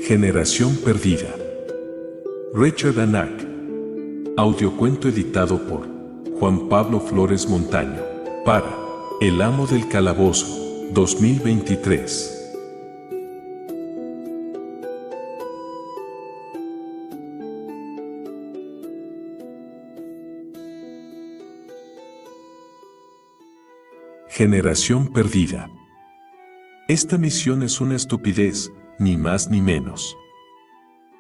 Generación perdida. Richard Anak. Audiocuento editado por Juan Pablo Flores Montaño. Para El Amo del Calabozo, 2023. Generación perdida. Esta misión es una estupidez, ni más ni menos.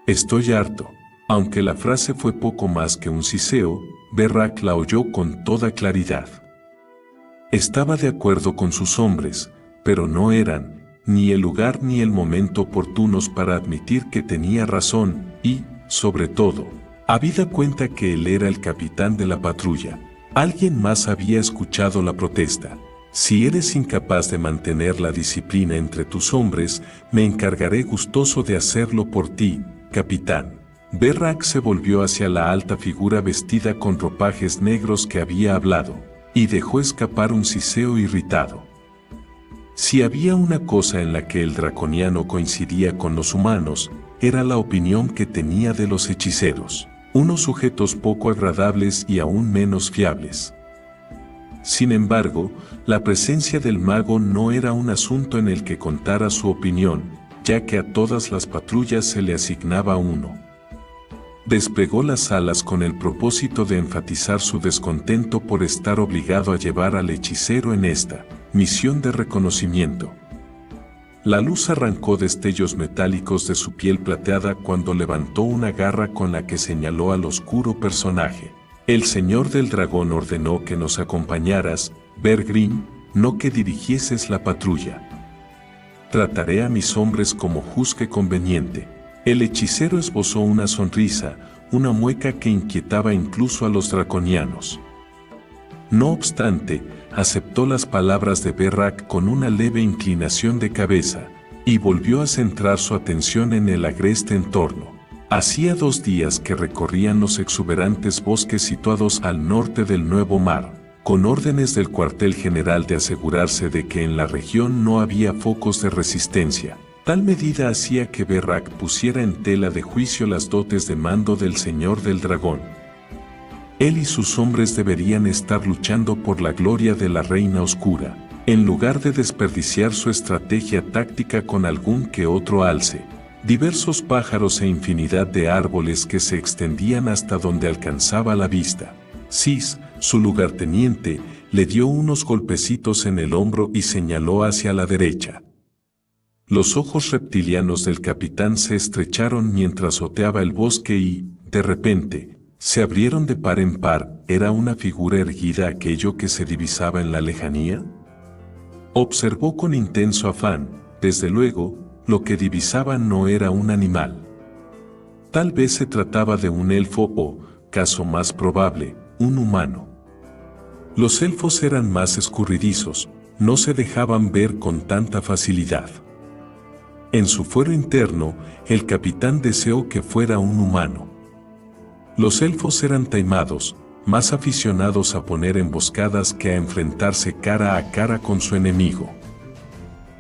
Estoy harto. Aunque la frase fue poco más que un siseo, Berrak la oyó con toda claridad. Estaba de acuerdo con sus hombres, pero no eran ni el lugar ni el momento oportunos para admitir que tenía razón y, sobre todo, habida cuenta que él era el capitán de la patrulla. Alguien más había escuchado la protesta. Si eres incapaz de mantener la disciplina entre tus hombres, me encargaré gustoso de hacerlo por ti, capitán. Berrak se volvió hacia la alta figura vestida con ropajes negros que había hablado, y dejó escapar un siseo irritado. Si había una cosa en la que el draconiano coincidía con los humanos, era la opinión que tenía de los hechiceros, unos sujetos poco agradables y aún menos fiables. Sin embargo, la presencia del mago no era un asunto en el que contara su opinión, ya que a todas las patrullas se le asignaba uno. Desplegó las alas con el propósito de enfatizar su descontento por estar obligado a llevar al hechicero en esta misión de reconocimiento. La luz arrancó destellos metálicos de su piel plateada cuando levantó una garra con la que señaló al oscuro personaje. El señor del dragón ordenó que nos acompañaras, Bergrim, no que dirigieses la patrulla. Trataré a mis hombres como juzgue conveniente. El hechicero esbozó una sonrisa, una mueca que inquietaba incluso a los draconianos. No obstante, aceptó las palabras de Berrak con una leve inclinación de cabeza, y volvió a centrar su atención en el agreste entorno. Hacía 2 días que recorrían los exuberantes bosques situados al norte del Nuevo Mar, con órdenes del cuartel general de asegurarse de que en la región no había focos de resistencia. Tal medida hacía que Berrak pusiera en tela de juicio las dotes de mando del Señor del Dragón. Él y sus hombres deberían estar luchando por la gloria de la Reina Oscura, en lugar de desperdiciar su estrategia táctica con algún que otro alce. Diversos pájaros e infinidad de árboles que se extendían hasta donde alcanzaba la vista. Sis, su lugarteniente, le dio unos golpecitos en el hombro y señaló hacia la derecha. Los ojos reptilianos del capitán se estrecharon mientras oteaba el bosque y, de repente, se abrieron de par en par. ¿Era una figura erguida aquello que se divisaba en la lejanía? Observó con intenso afán. Desde luego, lo que divisaba no era un animal. Tal vez se trataba de un elfo o, caso más probable, un humano. Los elfos eran más escurridizos, no se dejaban ver con tanta facilidad. En su fuero interno, el capitán deseó que fuera un humano. Los elfos eran taimados, más aficionados a poner emboscadas que a enfrentarse cara a cara con su enemigo.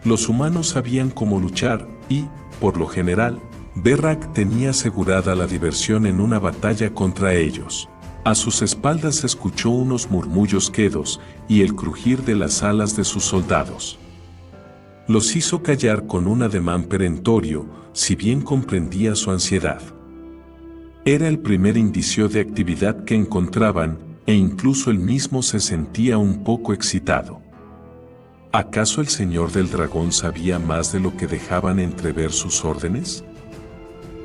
Los humanos sabían cómo luchar y, por lo general, Berrak tenía asegurada la diversión en una batalla contra ellos. A sus espaldas escuchó unos murmullos quedos y el crujir de las alas de sus soldados. Los hizo callar con un ademán perentorio, si bien comprendía su ansiedad. Era el primer indicio de actividad que encontraban, e incluso él mismo se sentía un poco excitado. ¿Acaso el señor del dragón sabía más de lo que dejaban entrever sus órdenes?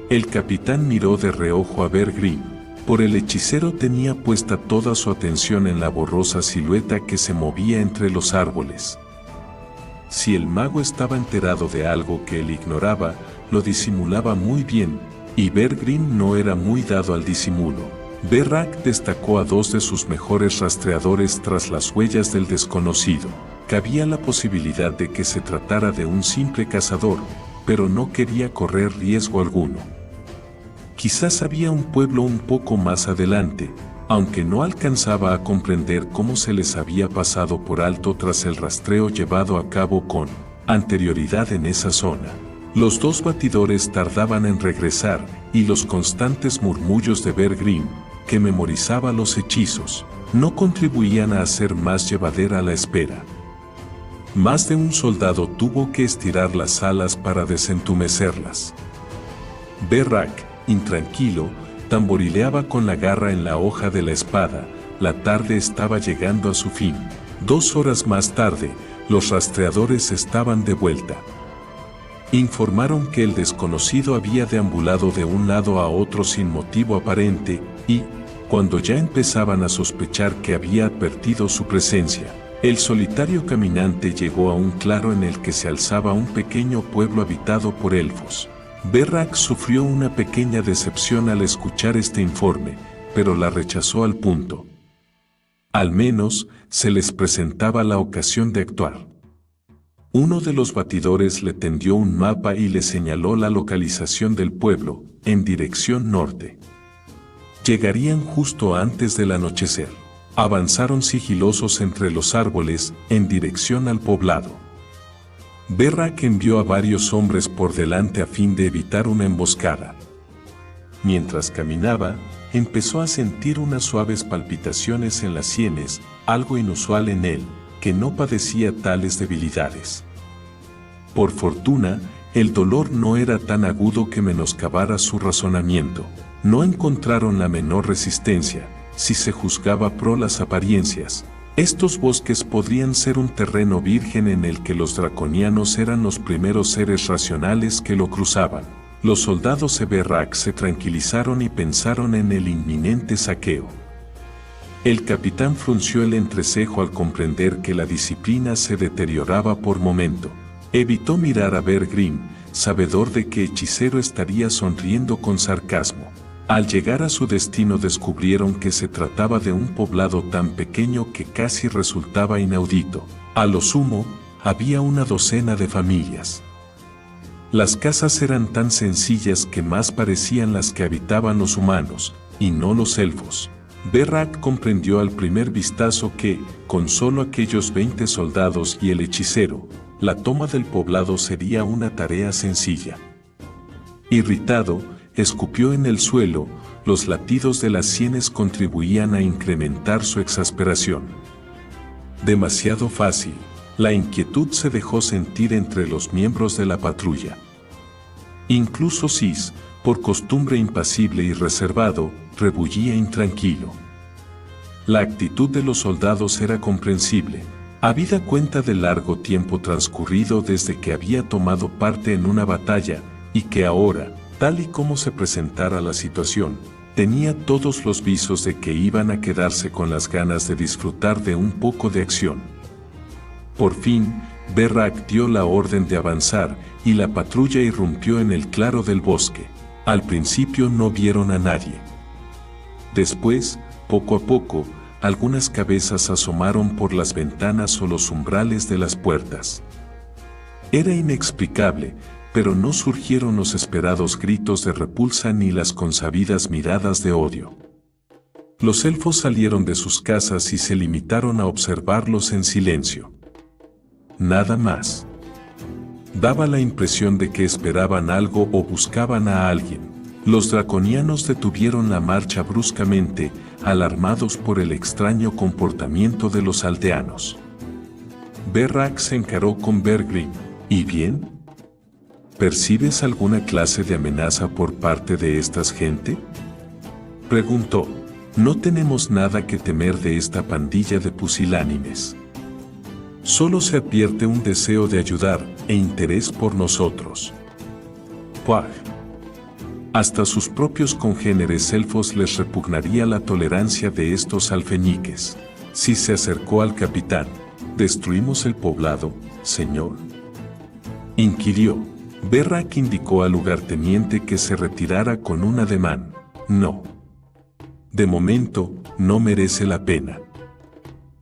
El capitán miró de reojo a Bergrim. Por el hechicero tenía puesta toda su atención en la borrosa silueta que se movía entre los árboles. Si el mago estaba enterado de algo que él ignoraba, lo disimulaba muy bien, y Bergrim no era muy dado al disimulo. Berrak destacó a 2 de sus mejores rastreadores tras las huellas del desconocido. Cabía la posibilidad de que se tratara de un simple cazador, pero no quería correr riesgo alguno. Quizás había un pueblo un poco más adelante, aunque no alcanzaba a comprender cómo se les había pasado por alto tras el rastreo llevado a cabo con anterioridad en esa zona. Los dos batidores tardaban en regresar, y los constantes murmullos de Bear Grylls, que memorizaba los hechizos, no contribuían a hacer más llevadera la espera. Más de un soldado tuvo que estirar las alas para desentumecerlas. Berrak, intranquilo, tamborileaba con la garra en la hoja de la espada. La tarde estaba llegando a su fin. 2 horas más tarde, los rastreadores estaban de vuelta. Informaron que el desconocido había deambulado de un lado a otro sin motivo aparente y, cuando ya empezaban a sospechar que había advertido su presencia, el solitario caminante llegó a un claro en el que se alzaba un pequeño pueblo habitado por elfos. Berrak sufrió una pequeña decepción al escuchar este informe, pero la rechazó al punto. Al menos, se les presentaba la ocasión de actuar. Uno de los batidores le tendió un mapa y le señaló la localización del pueblo, en dirección norte. Llegarían justo antes del anochecer. Avanzaron sigilosos entre los árboles, en dirección al poblado. Berrak envió a varios hombres por delante a fin de evitar una emboscada. Mientras caminaba, empezó a sentir unas suaves palpitaciones en las sienes, algo inusual en él, que no padecía tales debilidades. Por fortuna, el dolor no era tan agudo que menoscabara su razonamiento. No encontraron la menor resistencia, si se juzgaba por las apariencias. Estos bosques podrían ser un terreno virgen en el que los draconianos eran los primeros seres racionales que lo cruzaban. Los soldados de Berrak se tranquilizaron y pensaron en el inminente saqueo. El capitán frunció el entrecejo al comprender que la disciplina se deterioraba por momento. Evitó mirar a Bear Grylls, sabedor de que Hechicero estaría sonriendo con sarcasmo. Al llegar a su destino descubrieron que se trataba de un poblado tan pequeño que casi resultaba inaudito. A lo sumo, había una docena de familias. Las casas eran tan sencillas que más parecían las que habitaban los humanos, y no los elfos. Berrak comprendió al primer vistazo que, con solo aquellos 20 soldados y el hechicero, la toma del poblado sería una tarea sencilla. Irritado, escupió en el suelo. Los latidos de las sienes contribuían a incrementar su exasperación. Demasiado fácil. La inquietud se dejó sentir entre los miembros de la patrulla. Incluso Sis, por costumbre impasible y reservado, rebullía intranquilo. La actitud de los soldados era comprensible, habida cuenta del largo tiempo transcurrido desde que había tomado parte en una batalla, y que ahora, tal y como se presentara la situación, tenía todos los visos de que iban a quedarse con las ganas de disfrutar de un poco de acción. Por fin, Berrak dio la orden de avanzar, y la patrulla irrumpió en el claro del bosque. Al principio no vieron a nadie. Después, poco a poco, algunas cabezas asomaron por las ventanas o los umbrales de las puertas. Era inexplicable, pero no surgieron los esperados gritos de repulsa ni las consabidas miradas de odio. Los elfos salieron de sus casas y se limitaron a observarlos en silencio. Nada más. Daba la impresión de que esperaban algo o buscaban a alguien. Los draconianos detuvieron la marcha bruscamente, alarmados por el extraño comportamiento de los aldeanos. Berrak se encaró con Bear Grylls. ¿Y bien? ¿Percibes alguna clase de amenaza por parte de esta gente? Preguntó. No tenemos nada que temer de esta pandilla de pusilánimes. Solo se advierte un deseo de ayudar e interés por nosotros. ¡Puah! Hasta sus propios congéneres elfos les repugnaría la tolerancia de estos alfeñiques. Si se acercó al capitán, ¿destruimos el poblado, señor?, inquirió. Berrak indicó al lugarteniente que se retirara con un ademán. No. De momento, no merece la pena.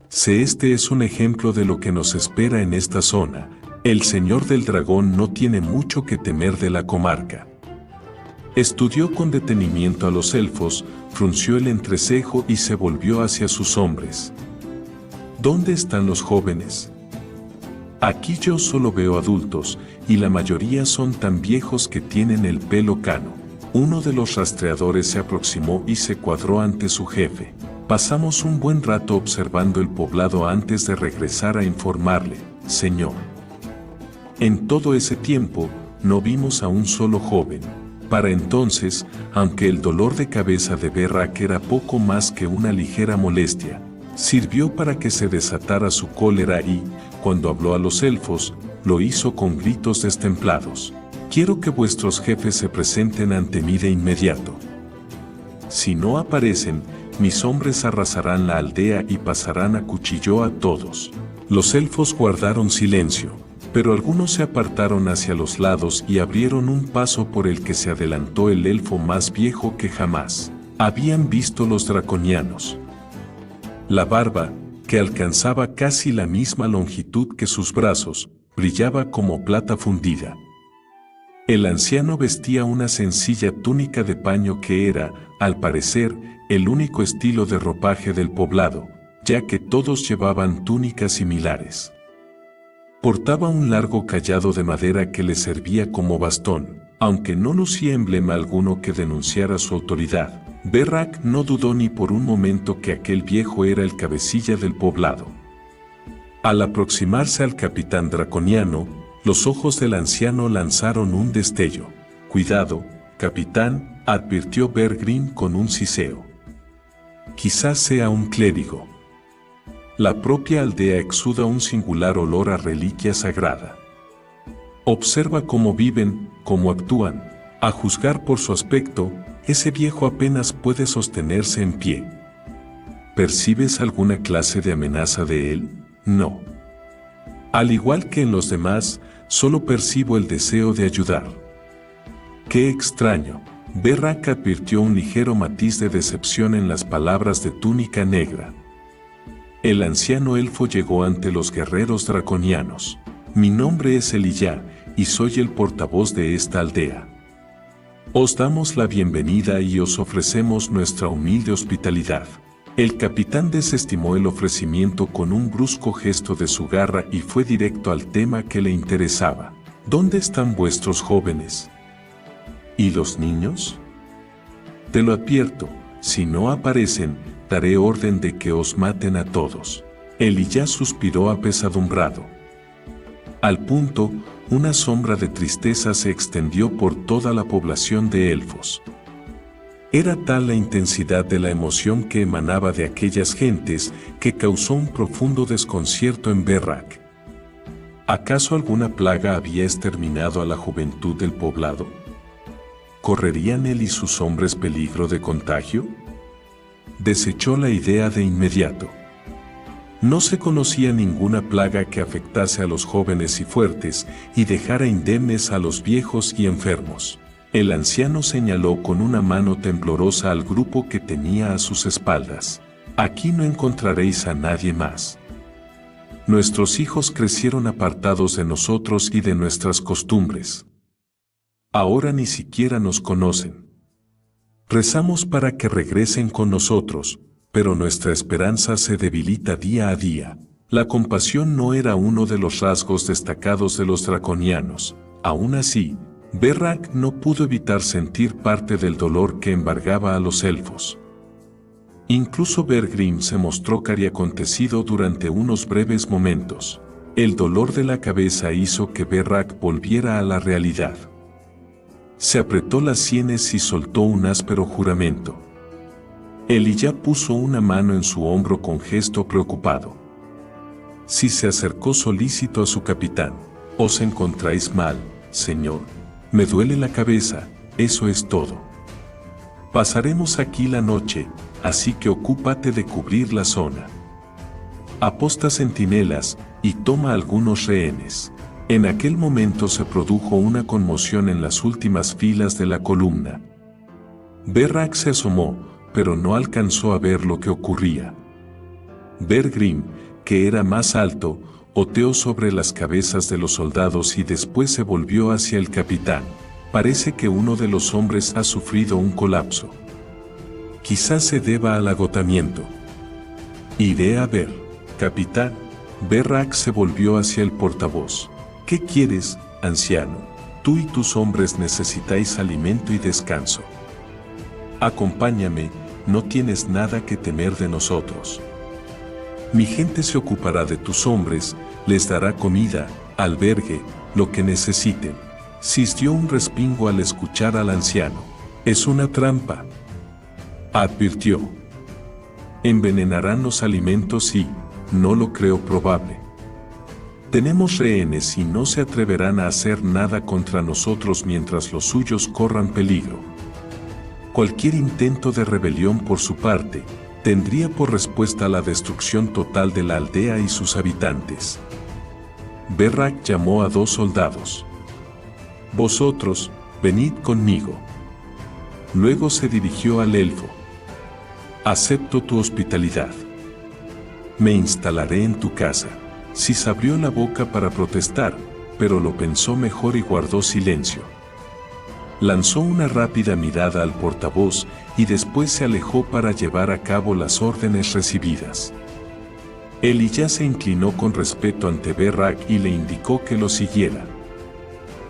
Si este es un ejemplo de lo que nos espera en esta zona, el señor del dragón no tiene mucho que temer de la comarca. Estudió con detenimiento a los elfos, frunció el entrecejo y se volvió hacia sus hombres. ¿Dónde están los jóvenes? Aquí yo solo veo adultos, y la mayoría son tan viejos que tienen el pelo cano. Uno de los rastreadores se aproximó y se cuadró ante su jefe. Pasamos un buen rato observando el poblado antes de regresar a informarle, señor. En todo ese tiempo, no vimos a un solo joven. Para entonces, aunque el dolor de cabeza de Berrak era poco más que una ligera molestia, sirvió para que se desatara su cólera y, cuando habló a los elfos, lo hizo con gritos destemplados. Quiero que vuestros jefes se presenten ante mí de inmediato. Si no aparecen, mis hombres arrasarán la aldea y pasarán a cuchillo a todos. Los elfos guardaron silencio, pero algunos se apartaron hacia los lados y abrieron un paso por el que se adelantó el elfo más viejo que jamás habían visto los draconianos. La barba, que alcanzaba casi la misma longitud que sus brazos, brillaba como plata fundida. El anciano vestía una sencilla túnica de paño que era, al parecer, el único estilo de ropaje del poblado, ya que todos llevaban túnicas similares. Portaba un largo cayado de madera que le servía como bastón, aunque no lucía emblema alguno que denunciara su autoridad. Berrak no dudó ni por un momento que aquel viejo era el cabecilla del poblado. Al aproximarse al capitán draconiano, los ojos del anciano lanzaron un destello. «Cuidado, capitán», advirtió Bergrim con un siseo. «Quizás sea un clérigo». La propia aldea exuda un singular olor a reliquia sagrada. Observa cómo viven, cómo actúan. A juzgar por su aspecto, ese viejo apenas puede sostenerse en pie. ¿Percibes alguna clase de amenaza de él? No. Al igual que en los demás, solo percibo el deseo de ayudar. ¡Qué extraño! Berrak advirtió un ligero matiz de decepción en las palabras de túnica negra. El anciano elfo llegó ante los guerreros draconianos. «Mi nombre es Elijah, y soy el portavoz de esta aldea. Os damos la bienvenida y os ofrecemos nuestra humilde hospitalidad». El capitán desestimó el ofrecimiento con un brusco gesto de su garra y fue directo al tema que le interesaba. «¿Dónde están vuestros jóvenes? ¿Y los niños? Te lo advierto, si no aparecen, daré orden de que os maten a todos». Elijah suspiró apesadumbrado. Al punto, una sombra de tristeza se extendió por toda la población de elfos. Era tal la intensidad de la emoción que emanaba de aquellas gentes que causó un profundo desconcierto en Berrak. ¿Acaso alguna plaga había exterminado a la juventud del poblado? ¿Correrían él y sus hombres peligro de contagio? Desechó la idea de inmediato. No se conocía ninguna plaga que afectase a los jóvenes y fuertes y dejara indemnes a los viejos y enfermos. El anciano señaló con una mano temblorosa al grupo que tenía a sus espaldas. «Aquí no encontraréis a nadie más. Nuestros hijos crecieron apartados de nosotros y de nuestras costumbres. Ahora ni siquiera nos conocen. Rezamos para que regresen con nosotros, pero nuestra esperanza se debilita día a día». La compasión no era uno de los rasgos destacados de los draconianos. Aún así, Berrak no pudo evitar sentir parte del dolor que embargaba a los elfos. Incluso Bergrim se mostró cariacontecido durante unos breves momentos. El dolor de la cabeza hizo que Berrak volviera a la realidad. Se apretó las sienes y soltó un áspero juramento. Elijah puso una mano en su hombro con gesto preocupado. Sí, se acercó solícito a su capitán. «¿Os encontráis mal, señor? Me duele la cabeza, eso es todo. Pasaremos aquí la noche, así que ocúpate de cubrir la zona. Aposta centinelas y toma algunos rehenes». En aquel momento se produjo una conmoción en las últimas filas de la columna. Berrak se asomó, pero no alcanzó a ver lo que ocurría. Bergrim, que era más alto, oteó sobre las cabezas de los soldados y después se volvió hacia el capitán. «Parece que uno de los hombres ha sufrido un colapso. Quizás se deba al agotamiento. Iré a ver, capitán». Berrak se volvió hacia el portavoz. ¿Qué quieres, anciano? Tú y tus hombres necesitáis alimento y descanso. Acompáñame, no tienes nada que temer de nosotros. Mi gente se ocupará de tus hombres, les dará comida, albergue, lo que necesiten. Sis dio un respingo al escuchar al anciano. Es una trampa, advirtió. Envenenarán los alimentos y, no lo creo probable. Tenemos rehenes y no se atreverán a hacer nada contra nosotros mientras los suyos corran peligro. Cualquier intento de rebelión por su parte, tendría por respuesta la destrucción total de la aldea y sus habitantes. Berrak llamó a 2 soldados. Vosotros, venid conmigo. Luego se dirigió al elfo. Acepto tu hospitalidad. Me instalaré en tu casa. Sis abrió la boca para protestar, pero lo pensó mejor y guardó silencio. Lanzó una rápida mirada al portavoz y después se alejó para llevar a cabo las órdenes recibidas. Elijah se inclinó con respeto ante Berrak y le indicó que lo siguiera.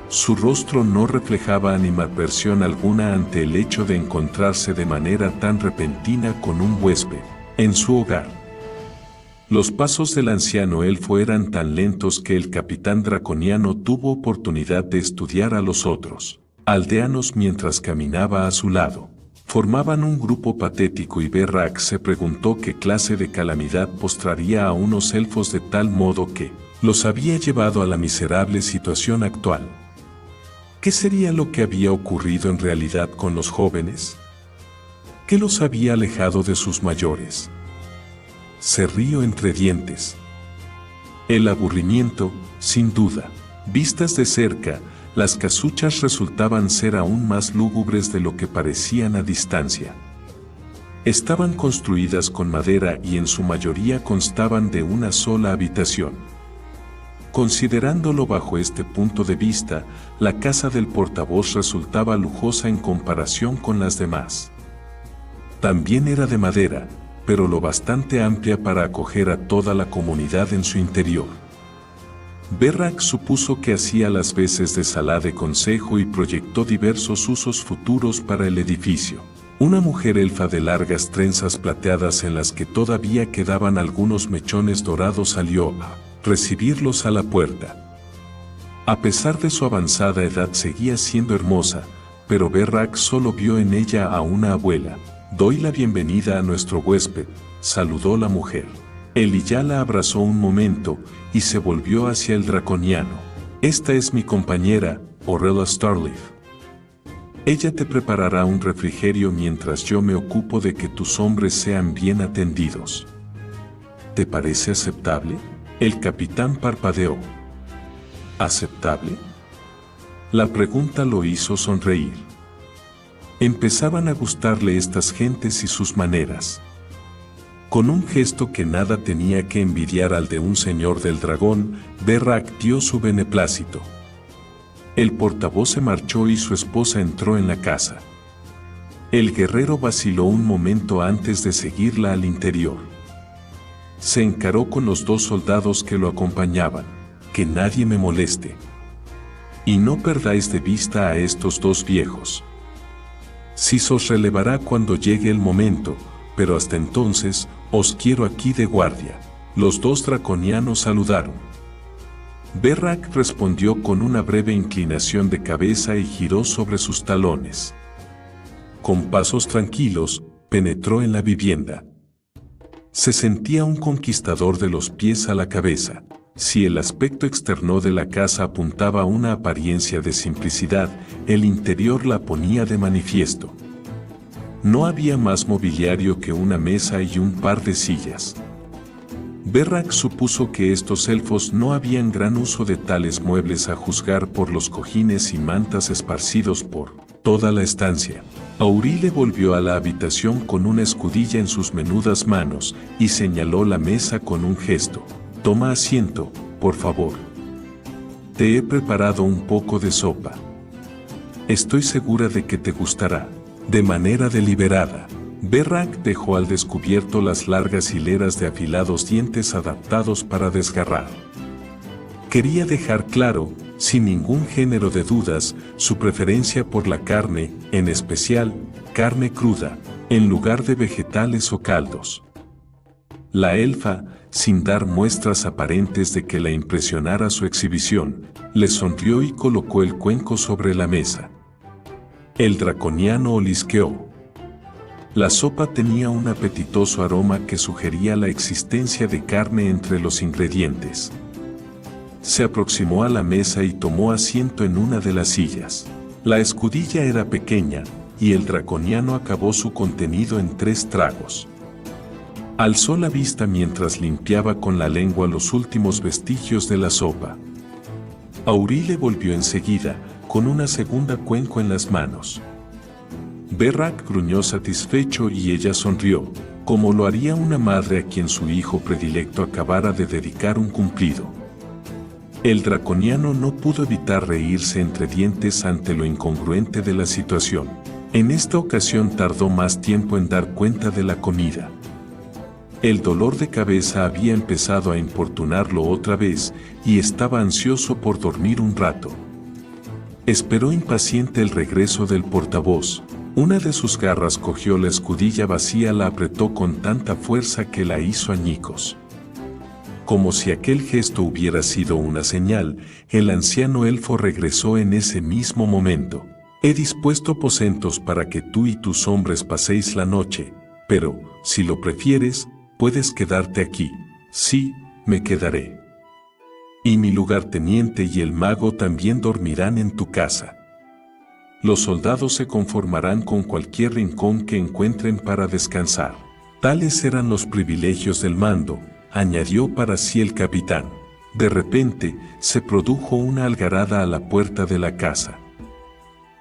Su rostro no reflejaba animadversión alguna ante el hecho de encontrarse de manera tan repentina con un huésped en su hogar. Los pasos del anciano elfo eran tan lentos que el capitán draconiano tuvo oportunidad de estudiar a los otros aldeanos mientras caminaba a su lado. Formaban un grupo patético y Berrak se preguntó qué clase de calamidad postraría a unos elfos de tal modo que los había llevado a la miserable situación actual. ¿Qué sería lo que había ocurrido en realidad con los jóvenes? ¿Qué los había alejado de sus mayores? Se rió entre dientes. El aburrimiento, sin duda. Vistas de cerca, las casuchas resultaban ser aún más lúgubres de lo que parecían a distancia. Estaban construidas con madera y en su mayoría constaban de una sola habitación. Considerándolo bajo este punto de vista, la casa del portavoz resultaba lujosa en comparación con las demás. También era de madera, pero lo bastante amplia para acoger a toda la comunidad en su interior. Berrak supuso que hacía las veces de sala de consejo y proyectó diversos usos futuros para el edificio. Una mujer elfa de largas trenzas plateadas en las que todavía quedaban algunos mechones dorados salió a recibirlos a la puerta. A pesar de su avanzada edad seguía siendo hermosa, pero Berrak solo vio en ella a una abuela. Doy la bienvenida a nuestro huésped, saludó la mujer. Elijah la abrazó un momento y se volvió hacia el draconiano. Esta es mi compañera, Orella Starleaf. Ella te preparará un refrigerio mientras yo me ocupo de que tus hombres sean bien atendidos. ¿Te parece aceptable? El capitán parpadeó. ¿Aceptable? La pregunta lo hizo sonreír. Empezaban a gustarle estas gentes y sus maneras. Con un gesto que nada tenía que envidiar al de un señor del dragón, Berrak dio su beneplácito. El portavoz se marchó y su esposa entró en la casa. El guerrero vaciló un momento antes de seguirla al interior. Se encaró con los 2 soldados que lo acompañaban. Que nadie me moleste. Y no perdáis de vista a estos 2 viejos. Sis os relevará cuando llegue el momento, pero hasta entonces, os quiero aquí de guardia. Los 2 draconianos saludaron. Berrak respondió con una breve inclinación de cabeza y giró sobre sus talones. Con pasos tranquilos, penetró en la vivienda. Se sentía un conquistador de los pies a la cabeza. Si el aspecto externo de la casa apuntaba a una apariencia de simplicidad, el interior la ponía de manifiesto. No había más mobiliario que una mesa y un par de sillas. Berrak supuso que estos elfos no habían gran uso de tales muebles a juzgar por los cojines y mantas esparcidos por toda la estancia. Aurile volvió a la habitación con una escudilla en sus menudas manos y señaló la mesa con un gesto. Toma asiento, por favor. Te he preparado un poco de sopa. Estoy segura de que te gustará. De manera deliberada, Berrak dejó al descubierto las largas hileras de afilados dientes adaptados para desgarrar. Quería dejar claro, sin ningún género de dudas, su preferencia por la carne, en especial, carne cruda, en lugar de vegetales o caldos. La elfa, sin dar muestras aparentes de que la impresionara su exhibición, le sonrió y colocó el cuenco sobre la mesa. El draconiano olisqueó. La sopa tenía un apetitoso aroma que sugería la existencia de carne entre los ingredientes. Se aproximó a la mesa y tomó asiento en una de las sillas. La escudilla era pequeña, y el draconiano acabó su contenido en 3 tragos. Alzó la vista mientras limpiaba con la lengua los últimos vestigios de la sopa. Aurile volvió enseguida, con una segunda cuenco en las manos. Berrak gruñó satisfecho y ella sonrió, como lo haría una madre a quien su hijo predilecto acabara de dedicar un cumplido. El draconiano no pudo evitar reírse entre dientes ante lo incongruente de la situación. En esta ocasión tardó más tiempo en dar cuenta de la comida. El dolor de cabeza había empezado a importunarlo otra vez y estaba ansioso por dormir un rato. Esperó impaciente el regreso del portavoz. Una de sus garras cogió la escudilla vacía, la apretó con tanta fuerza que la hizo añicos. Como si aquel gesto hubiera sido una señal, el anciano elfo regresó en ese mismo momento. He dispuesto aposentos para que tú y tus hombres paséis la noche, pero, si lo prefieres, puedes quedarte aquí. Sí, me quedaré. Y mi lugarteniente y el mago también dormirán en tu casa. Los soldados se conformarán con cualquier rincón que encuentren para descansar. Tales eran los privilegios del mando, añadió para sí el capitán. De repente, se produjo una algarada a la puerta de la casa.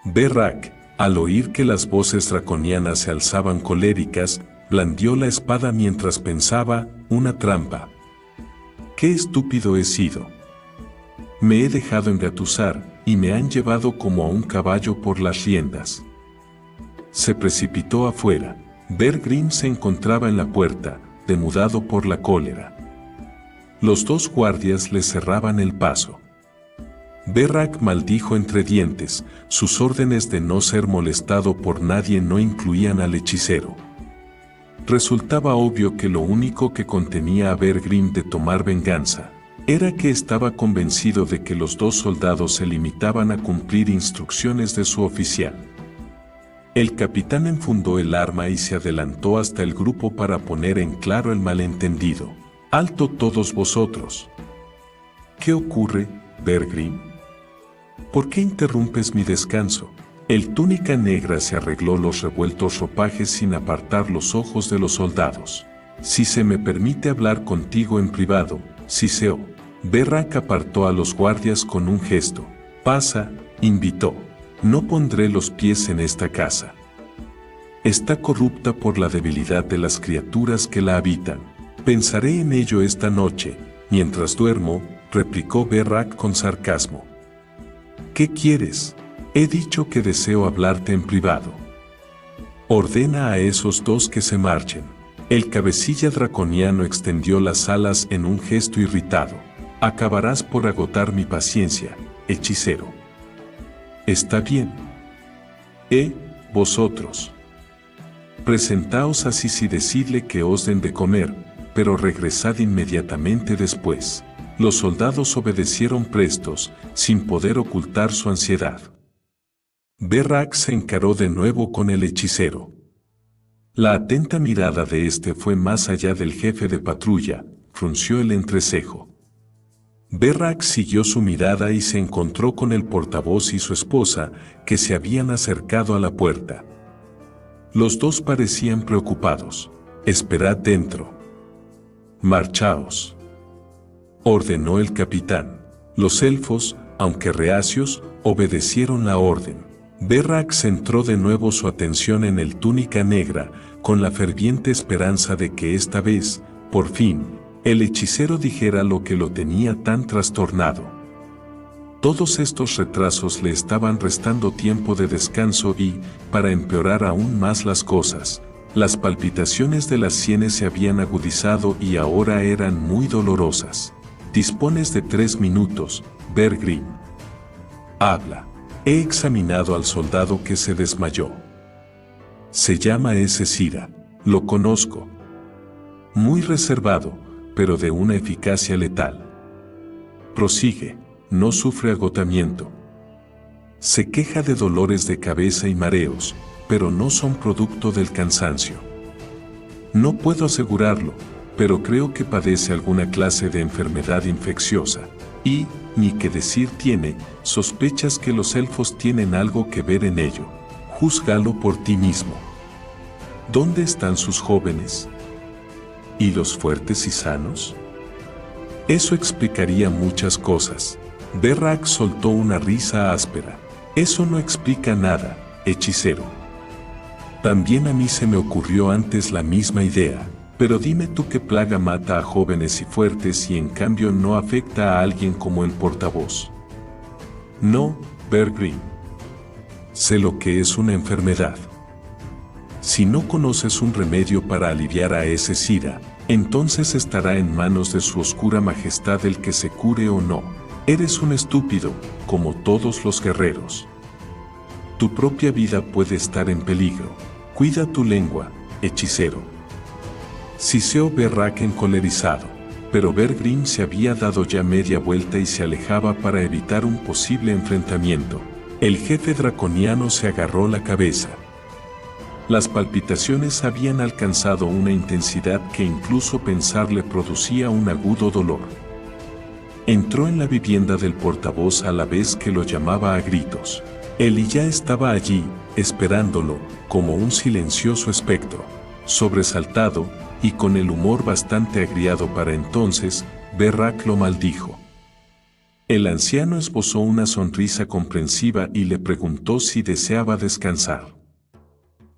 Berrak, al oír que las voces draconianas se alzaban coléricas, blandió la espada mientras pensaba, una trampa. ¡Qué estúpido he sido! Me he dejado engatusar, y me han llevado como a un caballo por las riendas. Se precipitó afuera. Bergrim se encontraba en la puerta, demudado por la cólera. Los 2 guardias le cerraban el paso. Berrak maldijo entre dientes, sus órdenes de no ser molestado por nadie no incluían al hechicero. Resultaba obvio que lo único que contenía a Bergrim de tomar venganza era que estaba convencido de que los 2 soldados se limitaban a cumplir instrucciones de su oficial. El capitán enfundó el arma y se adelantó hasta el grupo para poner en claro el malentendido. ¡Alto todos vosotros! ¿Qué ocurre, Bergrim? ¿Por qué interrumpes mi descanso? El túnica negra se arregló los revueltos ropajes sin apartar los ojos de los soldados. Si se me permite hablar contigo en privado, Siseo. Berrak apartó a los guardias con un gesto. Pasa, invitó. No pondré los pies en esta casa. Está corrupta por la debilidad de las criaturas que la habitan. Pensaré en ello esta noche, mientras duermo, replicó Berrak con sarcasmo. ¿Qué quieres? He dicho que deseo hablarte en privado. Ordena a esos 2 que se marchen. El cabecilla draconiano extendió las alas en un gesto irritado. Acabarás por agotar mi paciencia, hechicero. Está bien. Vosotros. Presentaos a Sisi y decidle que os den de comer, pero regresad inmediatamente después. Los soldados obedecieron prestos, sin poder ocultar su ansiedad. Berrak se encaró de nuevo con el hechicero. La atenta mirada de este fue más allá del jefe de patrulla, frunció el entrecejo. Berrak siguió su mirada y se encontró con el portavoz y su esposa, que se habían acercado a la puerta. Los 2 parecían preocupados. Esperad dentro. Marchaos, ordenó el capitán. Los elfos, aunque reacios, obedecieron la orden. Berrak centró de nuevo su atención en el túnica negra, con la ferviente esperanza de que esta vez, por fin, el hechicero dijera lo que lo tenía tan trastornado. Todos estos retrasos le estaban restando tiempo de descanso y, para empeorar aún más las cosas, Las palpitaciones de las sienes se habían agudizado y ahora eran muy dolorosas. Dispones de 3 minutos, Bear Grylls. Habla. He examinado al soldado que se desmayó. Se llama Cira. Lo conozco. Muy reservado, pero de una eficacia letal. Prosigue. No sufre agotamiento. Se queja de dolores de cabeza y mareos, pero no son producto del cansancio. No puedo asegurarlo, pero creo que padece alguna clase de enfermedad infecciosa, y, ni que decir tiene, sospechas que los elfos tienen algo que ver en ello. Júzgalo por ti mismo. ¿Dónde están sus jóvenes? ¿Y los fuertes y sanos? Eso explicaría muchas cosas. Berrak soltó una risa áspera. Eso no explica nada, hechicero. También a mí se me ocurrió antes la misma idea, pero dime tú qué plaga mata a jóvenes y fuertes y en cambio no afecta a alguien como el portavoz. No, Bear Grylls. Sé lo que es una enfermedad. Si no conoces un remedio para aliviar a Cira, entonces estará en manos de su oscura majestad el que se cure o no. Eres un estúpido, como todos los guerreros. Tu propia vida puede estar en peligro. Cuida tu lengua, hechicero. Siseó Berrak encolerizado, pero Bear Grylls se había dado ya media vuelta y se alejaba para evitar un posible enfrentamiento. El jefe draconiano se agarró la cabeza. Las palpitaciones habían alcanzado una intensidad que incluso pensar le producía un agudo dolor. Entró en la vivienda del portavoz a la vez que lo llamaba a gritos. Él ya estaba allí, esperándolo, como un silencioso espectro. Sobresaltado, y con el humor bastante agriado para entonces, Berrak lo maldijo. El anciano esbozó una sonrisa comprensiva y le preguntó si deseaba descansar.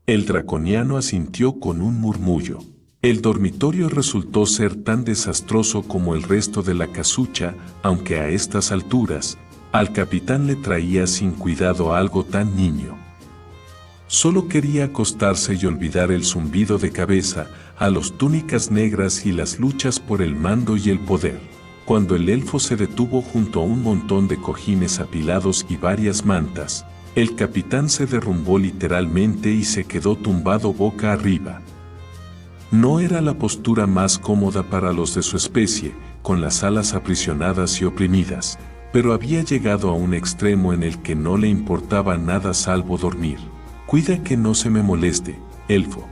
El draconiano asintió con un murmullo. El dormitorio resultó ser tan desastroso como el resto de la casucha, aunque a estas alturas, al capitán le traía sin cuidado algo tan niño. Solo quería acostarse y olvidar el zumbido de cabeza, a los túnicas negras y las luchas por el mando y el poder. Cuando el elfo se detuvo junto a un montón de cojines apilados y varias mantas, el capitán se derrumbó literalmente y se quedó tumbado boca arriba. No era la postura más cómoda para los de su especie, con las alas aprisionadas y oprimidas, pero había llegado a un extremo en el que no le importaba nada salvo dormir. Cuida que no se me moleste, elfo.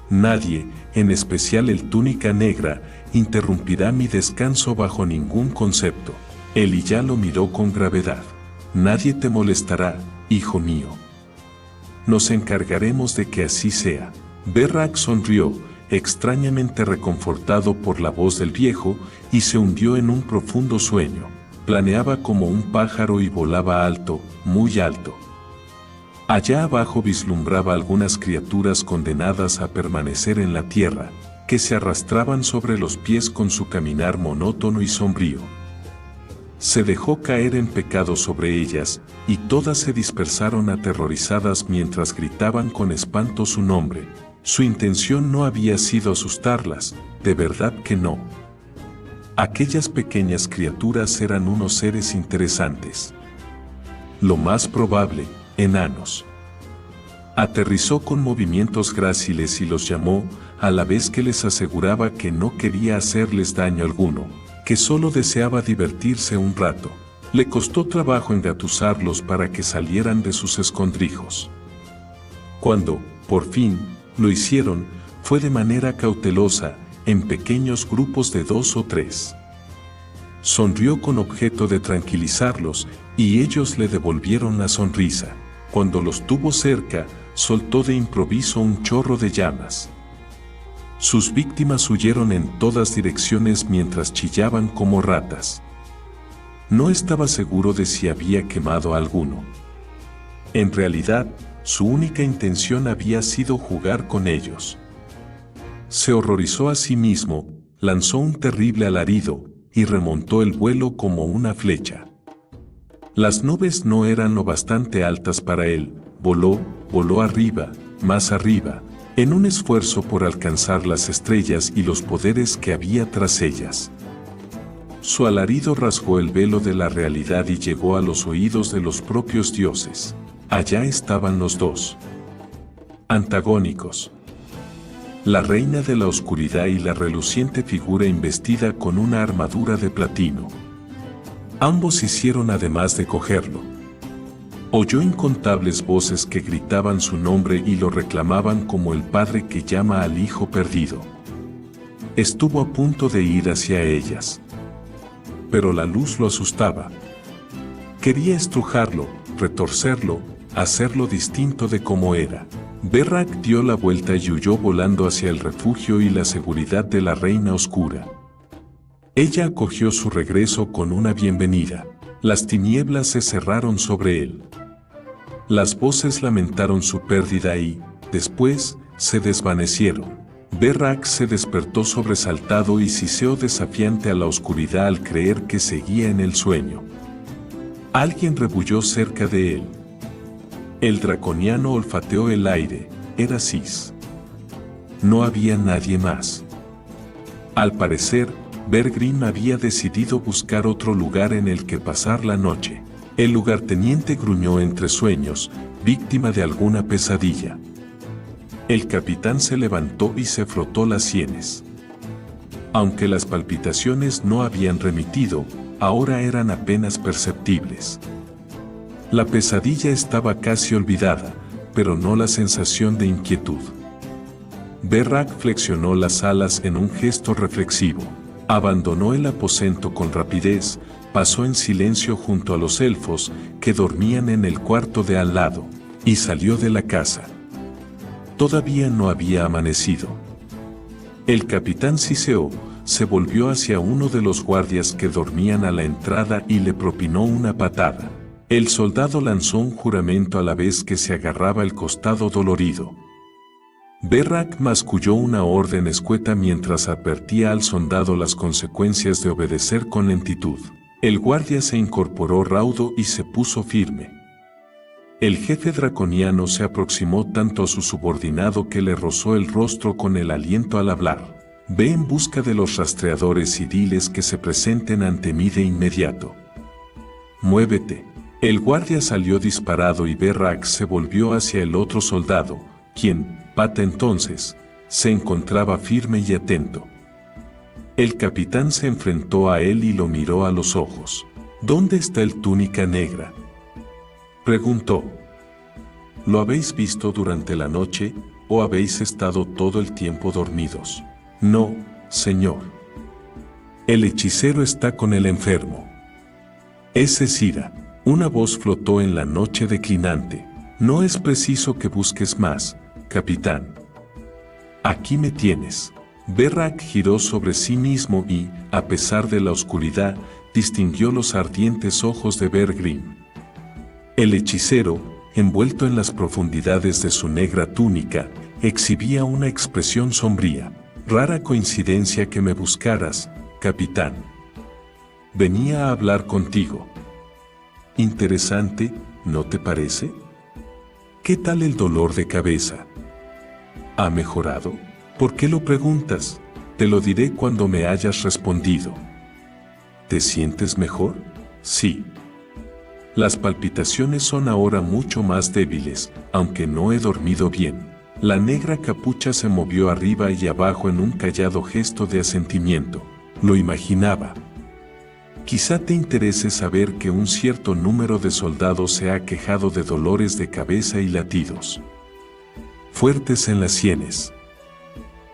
Nadie, en especial el túnica negra, interrumpirá mi descanso bajo ningún concepto. Él ya lo miró con gravedad. Nadie te molestará, hijo mío. Nos encargaremos de que así sea. Berrak sonrió, extrañamente reconfortado por la voz del viejo, y se hundió en un profundo sueño. Planeaba como un pájaro y volaba alto, muy alto. Allá abajo vislumbraba algunas criaturas condenadas a permanecer en la tierra, que se arrastraban sobre los pies con su caminar monótono y sombrío. Se dejó caer en pecado sobre ellas, y todas se dispersaron aterrorizadas mientras gritaban con espanto su nombre. Su intención no había sido asustarlas, de verdad que no. Aquellas pequeñas criaturas eran unos seres interesantes. Lo más probable, enanos. Aterrizó con movimientos gráciles y los llamó, a la vez que les aseguraba que no quería hacerles daño alguno, que solo deseaba divertirse un rato. Le costó trabajo engatusarlos para que salieran de sus escondrijos. Cuando, por fin, lo hicieron, fue de manera cautelosa, en pequeños grupos de 2 o 3. Sonrió con objeto de tranquilizarlos, y ellos le devolvieron la sonrisa. Cuando los tuvo cerca, soltó de improviso un chorro de llamas. Sus víctimas huyeron en todas direcciones mientras chillaban como ratas. No estaba seguro de si había quemado a alguno. En realidad, su única intención había sido jugar con ellos. Se horrorizó a sí mismo, lanzó un terrible alarido, y remontó el vuelo como una flecha. Las nubes no eran lo bastante altas para él, voló arriba, más arriba, en un esfuerzo por alcanzar las estrellas y los poderes que había tras ellas. Su alarido rasgó el velo de la realidad y llegó a los oídos de los propios dioses. Allá estaban los dos antagónicos: la reina de la oscuridad y la reluciente figura investida con una armadura de platino. Ambos hicieron además de cogerlo. Oyó incontables voces que gritaban su nombre y lo reclamaban como el padre que llama al hijo perdido. Estuvo a punto de ir hacia ellas, pero la luz lo asustaba. Quería estrujarlo, retorcerlo, hacerlo distinto de como era. Berrak dio la vuelta y huyó volando hacia el refugio y la seguridad de la reina oscura. Ella acogió su regreso con una bienvenida. Las tinieblas se cerraron sobre él. Las voces lamentaron su pérdida y, después, se desvanecieron. Berrak se despertó sobresaltado y siseó desafiante a la oscuridad al creer que seguía en el sueño. Alguien rebulló cerca de él. El draconiano olfateó el aire. Era Sis. No había nadie más. Al parecer, Bergrim había decidido buscar otro lugar en el que pasar la noche. El lugarteniente gruñó entre sueños, víctima de alguna pesadilla. El capitán se levantó y se frotó las sienes. Aunque las palpitaciones no habían remitido, ahora eran apenas perceptibles. La pesadilla estaba casi olvidada, pero no la sensación de inquietud. Berrak flexionó las alas en un gesto reflexivo. Abandonó el aposento con rapidez, pasó en silencio junto a los elfos que dormían en el cuarto de al lado, y salió de la casa. Todavía no había amanecido. El capitán siseó, se volvió hacia uno de los guardias que dormían a la entrada y le propinó una patada. El soldado lanzó un juramento a la vez que se agarraba el costado dolorido. Berrak masculló una orden escueta mientras advertía al soldado las consecuencias de obedecer con lentitud. El guardia se incorporó raudo y se puso firme. El jefe draconiano se aproximó tanto a su subordinado que le rozó el rostro con el aliento al hablar. Ve en busca de los rastreadores y diles que se presenten ante mí de inmediato. Muévete. El guardia salió disparado y Berrak se volvió hacia el otro soldado, quien, pata entonces, se encontraba firme y atento. El capitán se enfrentó a él y lo miró a los ojos. ¿Dónde está el túnica negra?, preguntó. ¿Lo habéis visto durante la noche, o habéis estado todo el tiempo dormidos? No, señor. El hechicero está con el enfermo. Es Cecira. Una voz flotó en la noche declinante. No es preciso que busques más, capitán. Aquí me tienes. Berrak giró sobre sí mismo y, a pesar de la oscuridad, distinguió los ardientes ojos de Bergrim. El hechicero, envuelto en las profundidades de su negra túnica, exhibía una expresión sombría. Rara coincidencia que me buscaras, capitán. Venía a hablar contigo. Interesante, ¿no te parece? ¿Qué tal el dolor de cabeza? ¿Ha mejorado? ¿Por qué lo preguntas? Te lo diré cuando me hayas respondido. ¿Te sientes mejor? Sí. Las palpitaciones son ahora mucho más débiles, aunque no he dormido bien. La negra capucha se movió arriba y abajo en un callado gesto de asentimiento. Lo imaginaba. Quizá te interese saber que un cierto número de soldados se ha quejado de dolores de cabeza y latidos fuertes en las sienes.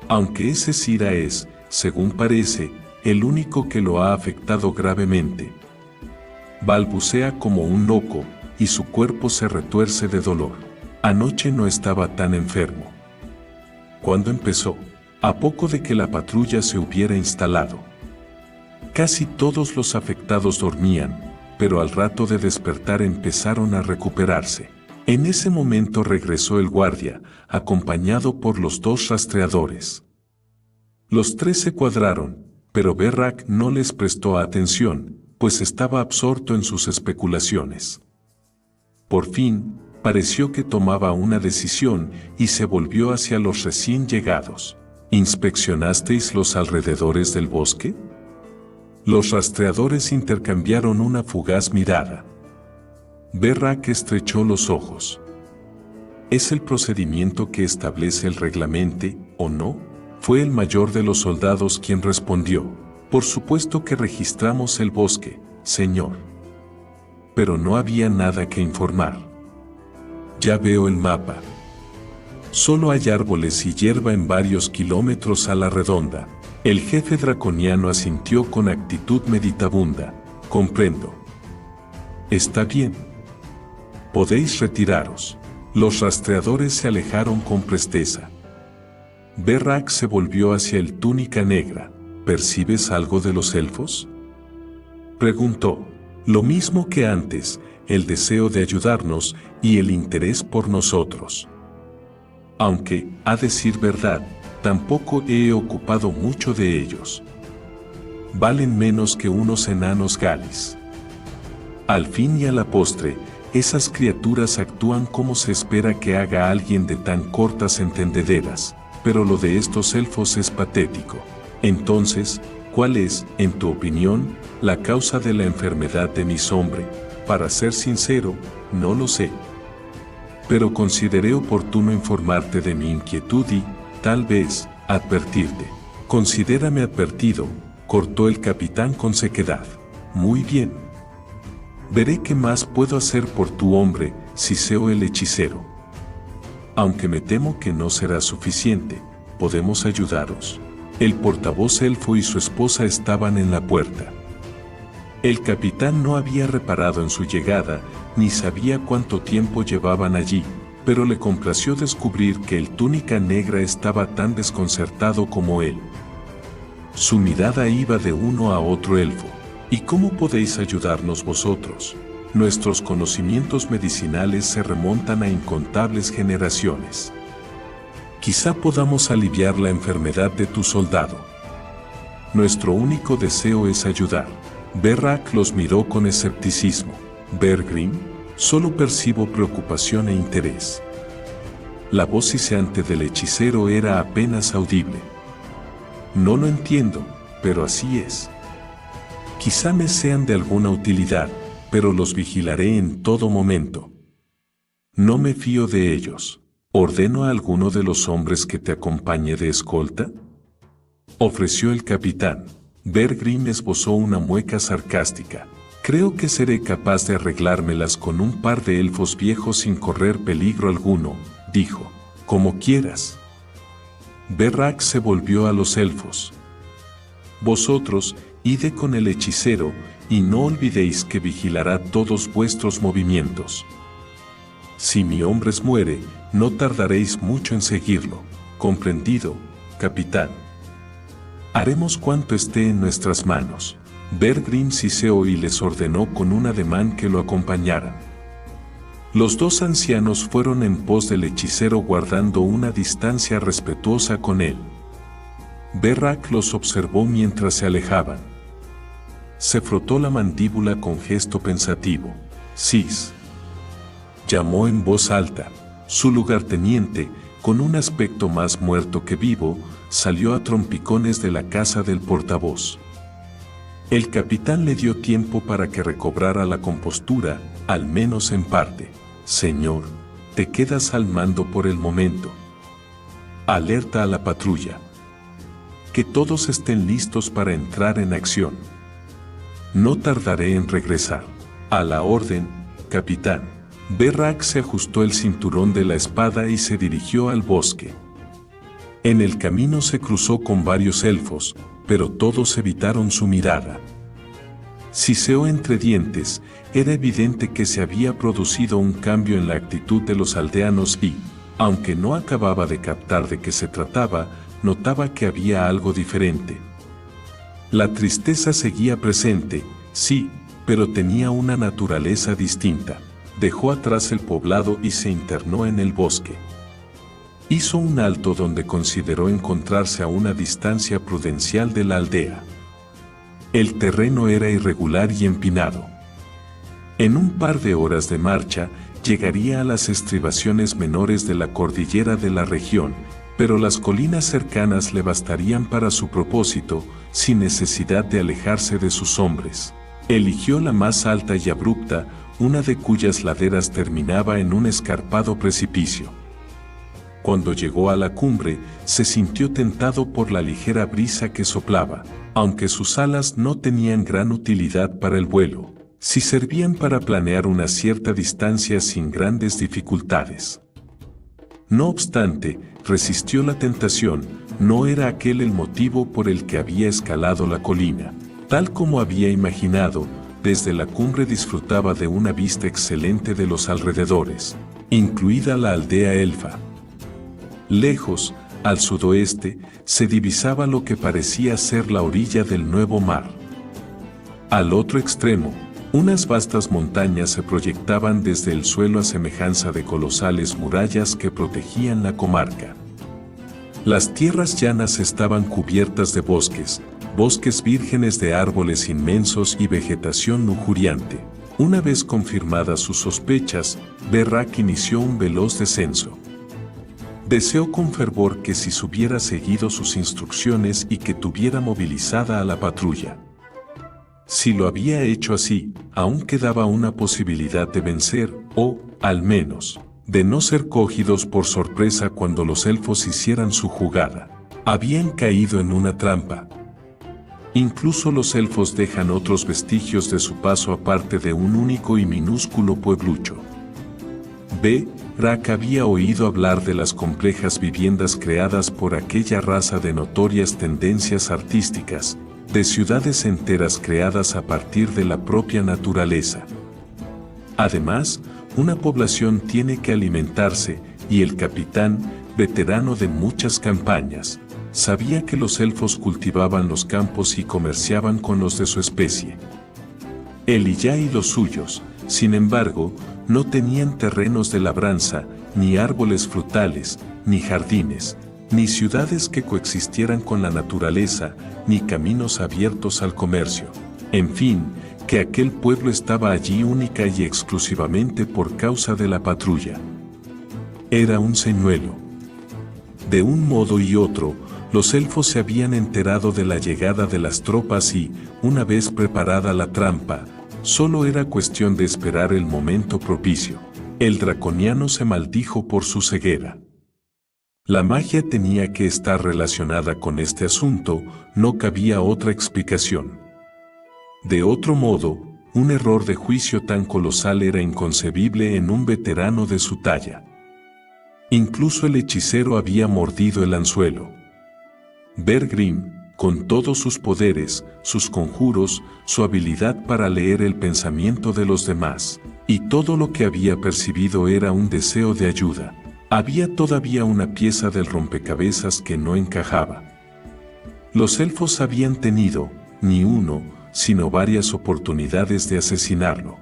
Aunque ese Cira es, según parece, el único que lo ha afectado gravemente. Balbucea como un loco, y su cuerpo se retuerce de dolor. Anoche no estaba tan enfermo. ¿Cuándo empezó? A poco de que la patrulla se hubiera instalado. Casi todos los afectados dormían, pero al rato de despertar empezaron a recuperarse. En ese momento regresó el guardia, acompañado por los dos rastreadores. Los tres se cuadraron, pero Berrak no les prestó atención, pues estaba absorto en sus especulaciones. Por fin, pareció que tomaba una decisión y se volvió hacia los recién llegados. ¿Inspeccionasteis los alrededores del bosque? Los rastreadores intercambiaron una fugaz mirada. Berrak estrechó los ojos. ¿Es el procedimiento que establece el reglamento, o no? Fue el mayor de los soldados quien respondió. Por supuesto que registramos el bosque, señor. Pero no había nada que informar. Ya veo el mapa. Solo hay árboles y hierba en varios kilómetros a la redonda. El jefe draconiano asintió con actitud meditabunda. Comprendo. Está bien. Podéis retiraros. Los rastreadores se alejaron con presteza. Berrak se volvió hacia el túnica negra. ¿Percibes algo de los elfos? Preguntó. Lo mismo que antes, el deseo de ayudarnos y el interés por nosotros. Aunque, a decir verdad, tampoco he ocupado mucho de ellos. Valen menos que unos enanos galis. Al fin y a la postre, esas criaturas actúan como se espera que haga alguien de tan cortas entendederas, pero lo de estos elfos es patético. Entonces, ¿cuál es, en tu opinión, la causa de la enfermedad de mi hombre? Para ser sincero, no lo sé. Pero consideré oportuno informarte de mi inquietud y, tal vez, advertirte. Considérame advertido, cortó el capitán con sequedad. Muy bien. Veré qué más puedo hacer por tu hombre, Siseo el hechicero. Aunque me temo que no será suficiente, ¿podemos ayudaros? El portavoz elfo y su esposa estaban en la puerta. El capitán no había reparado en su llegada, ni sabía cuánto tiempo llevaban allí, pero le complació descubrir que el túnica negra estaba tan desconcertado como él. Su mirada iba de uno a otro elfo. ¿Y cómo podéis ayudarnos vosotros? Nuestros conocimientos medicinales se remontan a incontables generaciones. Quizá podamos aliviar la enfermedad de tu soldado. Nuestro único deseo es ayudar. Berrak los miró con escepticismo. Bergrim, solo percibo preocupación e interés. La voz siseante del hechicero era apenas audible. No lo entiendo, pero así es. Quizá me sean de alguna utilidad, pero los vigilaré en todo momento. No me fío de ellos. ¿Ordeno a alguno de los hombres que te acompañe de escolta?, ofreció el capitán. Bergrim esbozó una mueca sarcástica. Creo que seré capaz de arreglármelas con un par de elfos viejos sin correr peligro alguno, dijo. Como quieras. Berrak se volvió a los elfos. Vosotros, id con el hechicero, y no olvidéis que vigilará todos vuestros movimientos. Si mi hombre muere, no tardaréis mucho en seguirlo. Comprendido, capitán. Haremos cuanto esté en nuestras manos. Bergrim siseó y les ordenó con un ademán que lo acompañaran. Los dos ancianos fueron en pos del hechicero guardando una distancia respetuosa con él. Berrak los observó mientras se alejaban. Se frotó la mandíbula con gesto pensativo. Sis. Llamó en voz alta. Su lugarteniente, con un aspecto más muerto que vivo, salió a trompicones de la casa del portavoz. El capitán le dio tiempo para que recobrara la compostura, al menos en parte. Señor, te quedas al mando por el momento. Alerta a la patrulla. Que todos estén listos para entrar en acción. No tardaré en regresar. A la orden, capitán. Berrak se ajustó el cinturón de la espada y se dirigió al bosque. En el camino se cruzó con varios elfos, pero todos evitaron su mirada. Siseó entre dientes, era evidente que se había producido un cambio en la actitud de los aldeanos y, aunque no acababa de captar de qué se trataba, notaba que había algo diferente. La tristeza seguía presente, sí, pero tenía una naturaleza distinta. Dejó atrás el poblado y se internó en el bosque. Hizo un alto donde consideró encontrarse a una distancia prudencial de la aldea. El terreno era irregular y empinado. En un par de horas de marcha, llegaría a las estribaciones menores de la cordillera de la región, pero las colinas cercanas le bastarían para su propósito, sin necesidad de alejarse de sus hombres. Eligió la más alta y abrupta, una de cuyas laderas terminaba en un escarpado precipicio. Cuando llegó a la cumbre, se sintió tentado por la ligera brisa que soplaba, aunque sus alas no tenían gran utilidad para el vuelo, sí servían para planear una cierta distancia sin grandes dificultades. No obstante, resistió la tentación, no era aquel el motivo por el que había escalado la colina. Tal como había imaginado, desde la cumbre disfrutaba de una vista excelente de los alrededores, incluida la aldea elfa. Lejos, al sudoeste, se divisaba lo que parecía ser la orilla del nuevo mar. Al otro extremo, unas vastas montañas se proyectaban desde el suelo a semejanza de colosales murallas que protegían la comarca. Las tierras llanas estaban cubiertas de bosques vírgenes de árboles inmensos y vegetación lujuriante. Una vez confirmadas sus sospechas, Berrak inició un veloz descenso. Deseó con fervor que si hubiera seguido sus instrucciones y que tuviera movilizada a la patrulla. Si lo había hecho así, aún quedaba una posibilidad de vencer, o, al menos, de no ser cogidos por sorpresa cuando los elfos hicieran su jugada. Habían caído en una trampa. Incluso los elfos dejan otros vestigios de su paso aparte de un único y minúsculo pueblucho. Berrak había oído hablar de las complejas viviendas creadas por aquella raza de notorias tendencias artísticas, de ciudades enteras creadas a partir de la propia naturaleza. Además, una población tiene que alimentarse, y el capitán, veterano de muchas campañas, sabía que los elfos cultivaban los campos y comerciaban con los de su especie. Él y ya y los suyos, sin embargo, no tenían terrenos de labranza, ni árboles frutales, ni jardines, ni ciudades que coexistieran con la naturaleza, ni caminos abiertos al comercio. En fin, que aquel pueblo estaba allí única y exclusivamente por causa de la patrulla. Era un señuelo. De un modo y otro, los elfos se habían enterado de la llegada de las tropas y, una vez preparada la trampa, solo era cuestión de esperar el momento propicio. El draconiano se maldijo por su ceguera. La magia tenía que estar relacionada con este asunto, no cabía otra explicación. De otro modo, un error de juicio tan colosal era inconcebible en un veterano de su talla. Incluso el hechicero había mordido el anzuelo. Bergrim, con todos sus poderes, sus conjuros, su habilidad para leer el pensamiento de los demás, y todo lo que había percibido era un deseo de ayuda. Había todavía una pieza del rompecabezas que no encajaba. Los elfos habían tenido, ni uno, sino varias oportunidades de asesinarlo.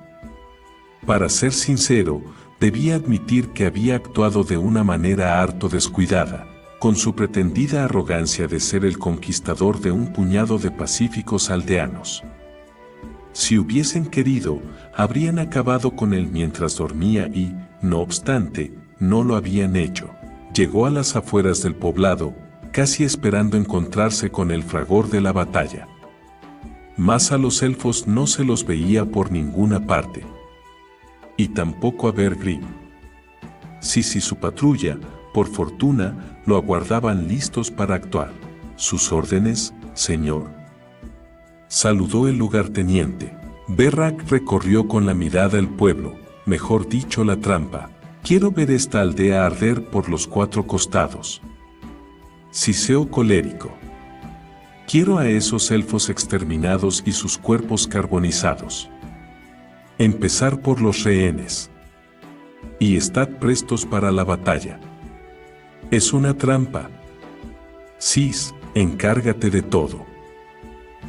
Para ser sincero, debía admitir que había actuado de una manera harto descuidada, con su pretendida arrogancia de ser el conquistador de un puñado de pacíficos aldeanos. Si hubiesen querido, habrían acabado con él mientras dormía y, no obstante, no lo habían hecho. Llegó a las afueras del poblado, casi esperando encontrarse con el fragor de la batalla. Mas a los elfos no se los veía por ninguna parte. Y tampoco a Bergrim. Si su patrulla, por fortuna, lo aguardaban listos para actuar. ¿Sus órdenes, señor?, saludó el lugarteniente. Berrak recorrió con la mirada el pueblo, mejor dicho la trampa. Quiero ver esta aldea arder por los 4 costados. Siseo colérico. Quiero a esos elfos exterminados y sus cuerpos carbonizados. Empezar por los rehenes. Y estad prestos para la batalla. Es una trampa. Sis, encárgate de todo.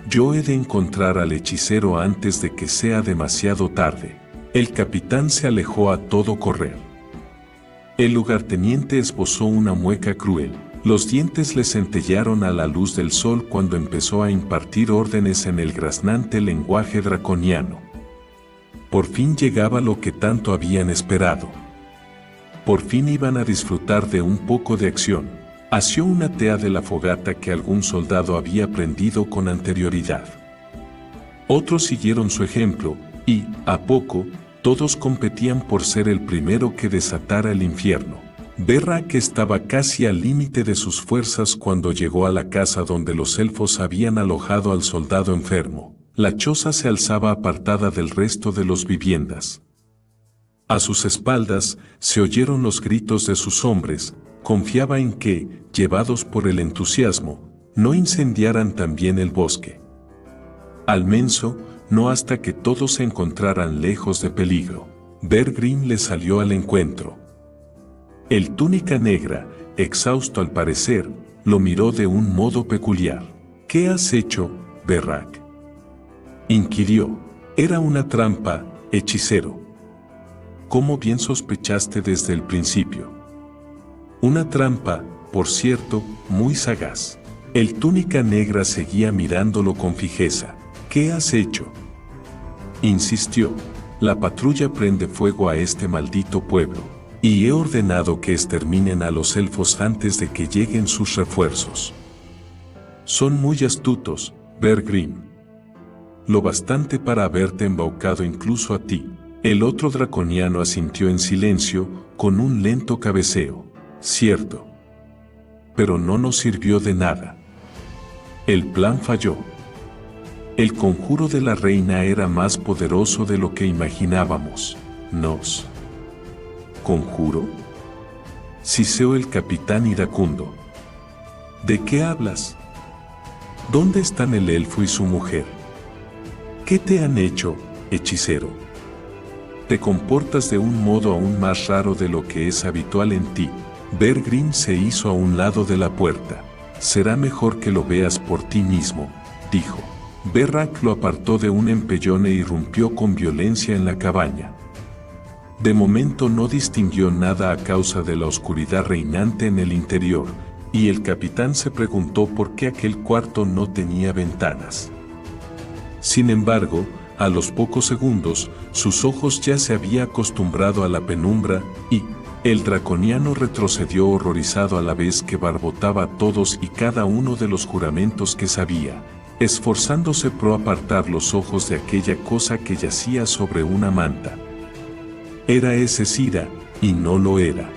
Yo he de encontrar al hechicero antes de que sea demasiado tarde. El capitán se alejó a todo correr. El lugarteniente esbozó una mueca cruel. Los dientes le centellearon a la luz del sol cuando empezó a impartir órdenes en el graznante lenguaje draconiano. Por fin llegaba lo que tanto habían esperado. Por fin iban a disfrutar de un poco de acción. Asió una tea de la fogata que algún soldado había prendido con anterioridad. Otros siguieron su ejemplo, y, a poco, todos competían por ser el primero que desatara el infierno. Berrak estaba casi al límite de sus fuerzas cuando llegó a la casa donde los elfos habían alojado al soldado enfermo. La choza se alzaba apartada del resto de las viviendas. A sus espaldas se oyeron los gritos de sus hombres. Confiaba en que, llevados por el entusiasmo, no incendiaran también el bosque. Al menso, no hasta que todos se encontraran lejos de peligro. Bergrim le salió al encuentro. El túnica negra, exhausto al parecer, lo miró de un modo peculiar. ¿Qué has hecho, Berrak?, inquirió. Era una trampa, hechicero. ¿Cómo bien sospechaste desde el principio? Una trampa, por cierto, muy sagaz. El túnica negra seguía mirándolo con fijeza. ¿Qué has hecho?, insistió. La patrulla prende fuego a este maldito pueblo, y he ordenado que exterminen a los elfos antes de que lleguen sus refuerzos. Son muy astutos, Bergrim. Lo bastante para haberte embaucado incluso a ti. El otro draconiano asintió en silencio, con un lento cabeceo. Cierto. Pero no nos sirvió de nada. El plan falló. El conjuro de la reina era más poderoso de lo que imaginábamos. ¿Nos conjuro?, siseó el capitán iracundo. ¿De qué hablas? ¿Dónde están el elfo y su mujer? ¿Qué te han hecho, hechicero? Te comportas de un modo aún más raro de lo que es habitual en ti. Bergrim se hizo a un lado de la puerta. Será mejor que lo veas por ti mismo, dijo. Berrak lo apartó de un empellón e irrumpió con violencia en la cabaña. De momento no distinguió nada a causa de la oscuridad reinante en el interior, y el capitán se preguntó por qué aquel cuarto no tenía ventanas. Sin embargo, a los pocos segundos, sus ojos ya se había acostumbrado a la penumbra, y el draconiano retrocedió horrorizado a la vez que barbotaba todos y cada uno de los juramentos que sabía, esforzándose por apartar los ojos de aquella cosa que yacía sobre una manta. Era ese Sira, y no lo era.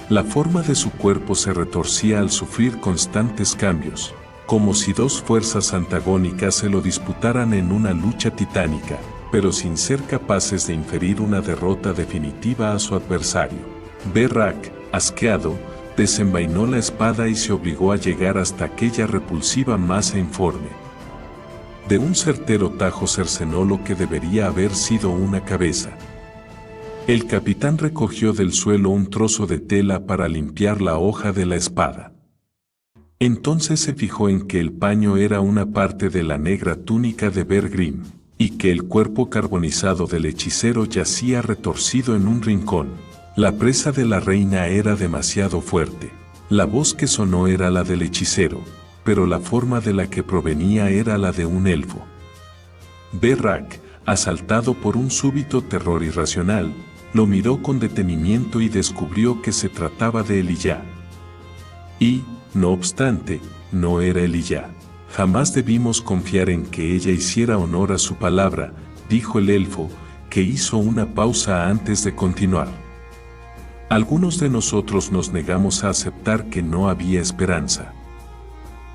La forma de su cuerpo se retorcía al sufrir constantes cambios, como si dos fuerzas antagónicas se lo disputaran en una lucha titánica, pero sin ser capaces de inferir una derrota definitiva a su adversario. Berrak, asqueado, desenvainó la espada y se obligó a llegar hasta aquella repulsiva masa informe. De un certero tajo cercenó lo que debería haber sido una cabeza. El capitán recogió del suelo un trozo de tela para limpiar la hoja de la espada. Entonces se fijó en que el paño era una parte de la negra túnica de Bergrim, y que el cuerpo carbonizado del hechicero yacía retorcido en un rincón. La presa de la reina era demasiado fuerte. La voz que sonó era la del hechicero, pero la forma de la que provenía era la de un elfo. Berrak, asaltado por un súbito terror irracional, lo miró con detenimiento y descubrió que se trataba de Elijah. Y, no obstante, no era Elijah. Jamás debimos confiar en que ella hiciera honor a su palabra, dijo el elfo, que hizo una pausa antes de continuar. Algunos de nosotros nos negamos a aceptar que no había esperanza.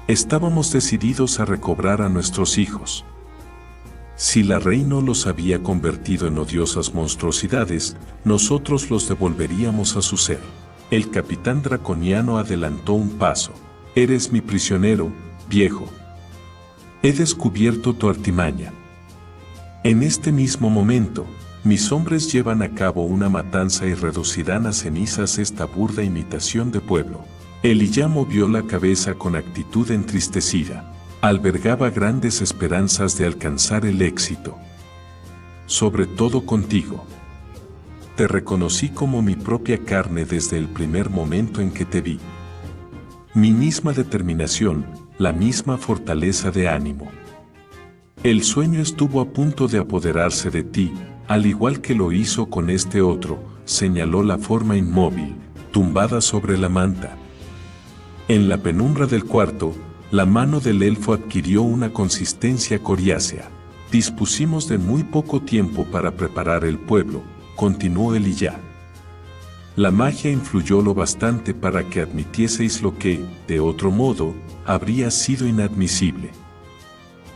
Estábamos decididos a recobrar a nuestros hijos. Si la reina los había convertido en odiosas monstruosidades, nosotros los devolveríamos a su ser. El capitán draconiano adelantó un paso. Eres mi prisionero, viejo. He descubierto tu artimaña. En este mismo momento, mis hombres llevan a cabo una matanza y reducirán a cenizas esta burda imitación de pueblo. Elijah movió la cabeza con actitud entristecida. Albergaba grandes esperanzas de alcanzar el éxito. Sobre todo contigo. Te reconocí como mi propia carne desde el primer momento en que te vi. Mi misma determinación, la misma fortaleza de ánimo. El sueño estuvo a punto de apoderarse de ti, al igual que lo hizo con este otro, señaló la forma inmóvil, tumbada sobre la manta. En la penumbra del cuarto, la mano del elfo adquirió una consistencia coriácea. Dispusimos de muy poco tiempo para preparar el pueblo, continuó Elijah. La magia influyó lo bastante para que admitieseis lo que, de otro modo, habría sido inadmisible.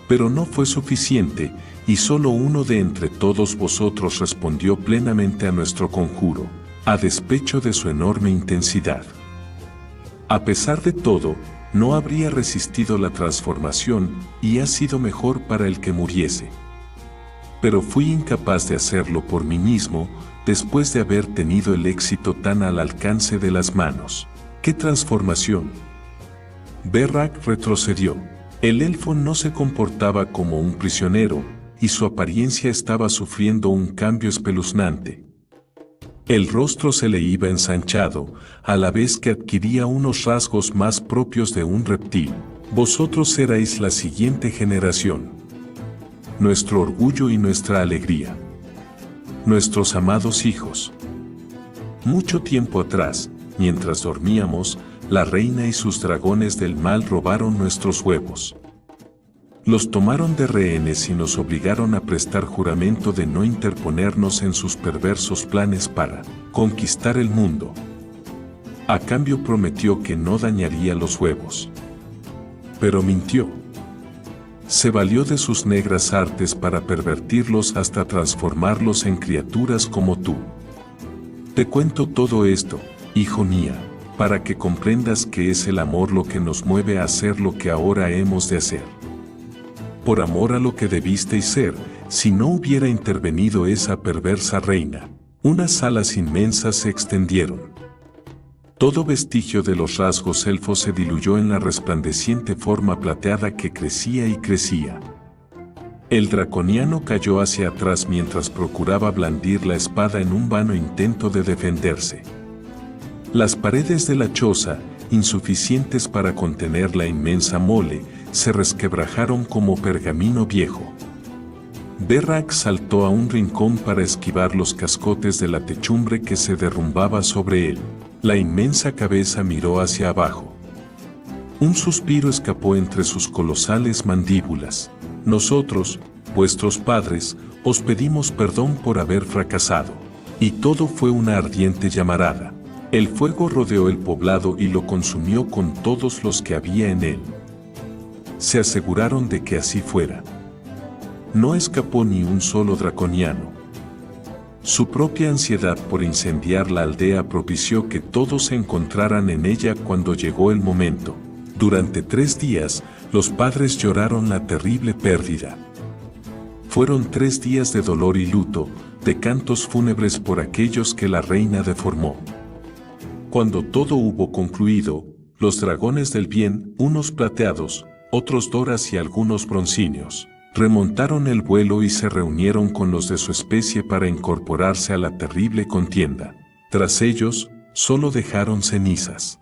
Pero no fue suficiente, y solo uno de entre todos vosotros respondió plenamente a nuestro conjuro, a despecho de su enorme intensidad. A pesar de todo, no habría resistido la transformación, y ha sido mejor para el que muriese. Pero fui incapaz de hacerlo por mí mismo, después de haber tenido el éxito tan al alcance de las manos. ¡Qué transformación! Berrak retrocedió. El elfo no se comportaba como un prisionero, y su apariencia estaba sufriendo un cambio espeluznante. El rostro se le iba ensanchado, a la vez que adquiría unos rasgos más propios de un reptil. Vosotros erais la siguiente generación. Nuestro orgullo y nuestra alegría. Nuestros amados hijos. Mucho tiempo atrás, mientras dormíamos, la reina y sus dragones del mal robaron nuestros huevos. Los tomaron de rehenes y nos obligaron a prestar juramento de no interponernos en sus perversos planes para conquistar el mundo. A cambio prometió que no dañaría los huevos. Pero mintió. Se valió de sus negras artes para pervertirlos hasta transformarlos en criaturas como tú. Te cuento todo esto, hijo mío, para que comprendas que es el amor lo que nos mueve a hacer lo que ahora hemos de hacer. Por amor a lo que debisteis ser, si no hubiera intervenido esa perversa reina, unas alas inmensas se extendieron. Todo vestigio de los rasgos elfos se diluyó en la resplandeciente forma plateada que crecía y crecía. El draconiano cayó hacia atrás mientras procuraba blandir la espada en un vano intento de defenderse. Las paredes de la choza, insuficientes para contener la inmensa mole, se resquebrajaron como pergamino viejo. Berrak saltó a un rincón para esquivar los cascotes de la techumbre que se derrumbaba sobre él. La inmensa cabeza miró hacia abajo. Un suspiro escapó entre sus colosales mandíbulas. Nosotros, vuestros padres, os pedimos perdón por haber fracasado. Y todo fue una ardiente llamarada. El fuego rodeó el poblado y lo consumió con todos los que había en él. Se aseguraron de que así fuera. No escapó ni un solo draconiano. Su propia ansiedad por incendiar la aldea propició que todos se encontraran en ella cuando llegó el momento. Durante 3 días, los padres lloraron la terrible pérdida. Fueron 3 días de dolor y luto, de cantos fúnebres por aquellos que la reina deformó. Cuando todo hubo concluido, los dragones del bien, unos plateados, otros doras y algunos broncíneos, remontaron el vuelo y se reunieron con los de su especie para incorporarse a la terrible contienda. Tras ellos, solo dejaron cenizas.